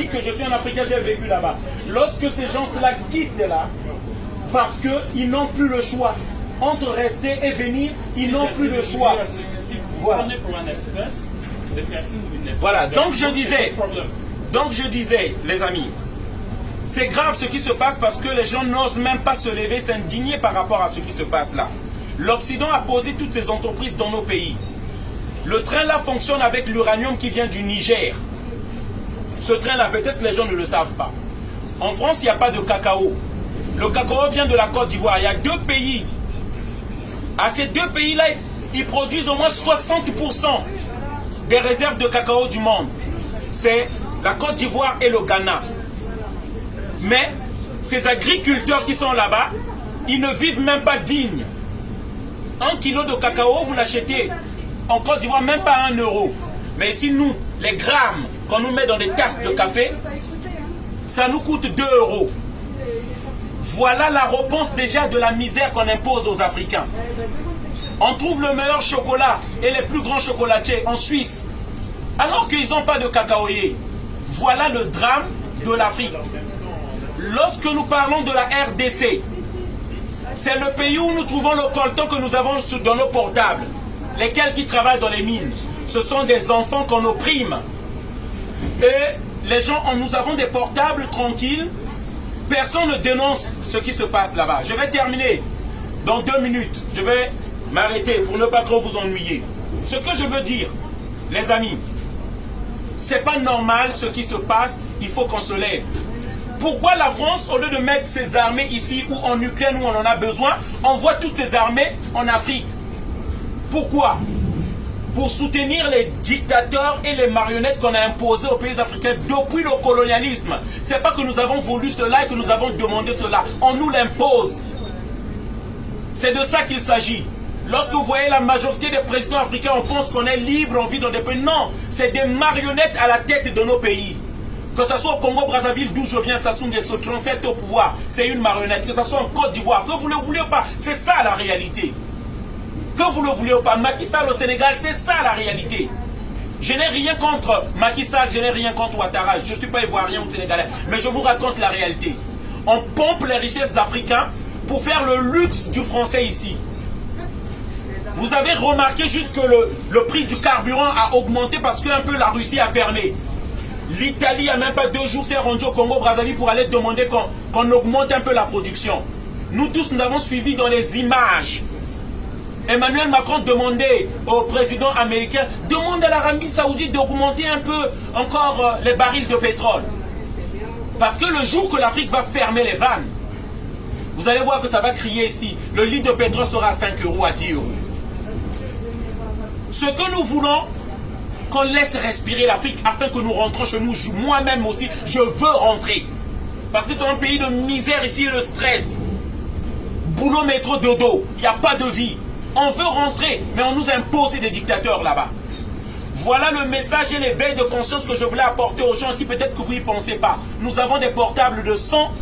dit que je suis un Africain, j'ai vécu là-bas. Lorsque ces gens-là quittent là, parce qu'ils n'ont plus le choix. Entre rester et venir, ils n'ont plus le choix. Voilà. Voilà, donc je disais, les amis, c'est grave ce qui se passe parce que les gens n'osent même pas se lever, s'indigner par rapport à ce qui se passe là. L'Occident a posé toutes ces entreprises dans nos pays. Le train là fonctionne avec l'uranium qui vient du Niger. Ce train là, peut-être les gens ne le savent pas. En France, il n'y a pas de cacao. Le cacao vient de la Côte d'Ivoire. Il y a 2 pays. À ces 2 pays-là, ils produisent au moins 60% des réserves de cacao du monde. C'est la Côte d'Ivoire et le Ghana. Mais ces agriculteurs qui sont là-bas, ils ne vivent même pas dignes. 1 kilo de cacao, vous l'achetez en Côte d'Ivoire même pas à 1 euro. Mais ici, nous, les grammes qu'on nous met dans des tasses de café, ça nous coûte 2 euros. Voilà la réponse déjà de la misère qu'on impose aux Africains. On trouve le meilleur chocolat et les plus grands chocolatiers en Suisse, alors qu'ils n'ont pas de cacaoyer. Voilà le drame de l'Afrique. Lorsque nous parlons de la RDC, c'est le pays où nous trouvons le coltan que nous avons dans nos portables. Lesquels qui travaillent dans les mines. Ce sont des enfants qu'on opprime. Et les gens, nous avons des portables tranquilles. Personne ne dénonce ce qui se passe là-bas. Je vais terminer dans 2 minutes. Je vais m'arrêter pour ne pas trop vous ennuyer. Ce que je veux dire, les amis, c'est pas normal ce qui se passe. Il faut qu'on se lève. Pourquoi la France, au lieu de mettre ses armées ici ou en Ukraine où on en a besoin, envoie toutes ses armées en Afrique? Pourquoi? Pour soutenir les dictateurs et les marionnettes qu'on a imposées aux pays africains depuis le colonialisme. Ce n'est pas que nous avons voulu cela et que nous avons demandé cela. On nous l'impose. C'est de ça qu'il s'agit. Lorsque vous voyez la majorité des présidents africains, on pense qu'on est libre, on vit dans des pays. Non, c'est des marionnettes à la tête de nos pays. Que ce soit au Congo-Brazzaville, d'où je viens, Sassou Nguesso, 37 au pouvoir, c'est une marionnette. Que ce soit en Côte d'Ivoire, que vous le voulez ou pas, c'est ça la réalité. Que vous le voulez ou pas, Macky Sall au Sénégal, c'est ça la réalité. Je n'ai rien contre Macky Sall, je n'ai rien contre Ouattara, je ne suis pas ivoirien ou sénégalais, mais je vous raconte la réalité. On pompe les richesses d'Africains pour faire le luxe du français ici. Vous avez remarqué juste que le prix du carburant a augmenté parce qu'un peu la Russie a fermé. L'Italie, il n'y a même pas 2 jours, s'est rendu au Congo-Brazzaville pour aller demander qu'on augmente un peu la production. Nous tous, nous avons suivi dans les images. Emmanuel Macron demandait au président américain, demande à l'Arabie Saoudite d'augmenter un peu encore les barils de pétrole. Parce que le jour que l'Afrique va fermer les vannes, vous allez voir que ça va crier ici. Le litre de pétrole sera à 5 euros, à 10 euros. Ce que nous voulons, qu'on laisse respirer l'Afrique afin que nous rentrons chez nous. Moi-même aussi, je veux rentrer. Parce que c'est un pays de misère ici, le stress. Boulot, métro, dodo. Il n'y a pas de vie. On veut rentrer, mais on nous impose des dictateurs là-bas. Voilà le message et l'éveil de conscience que je voulais apporter aux gens, si peut-être que vous n'y pensez pas. Nous avons des portables de 100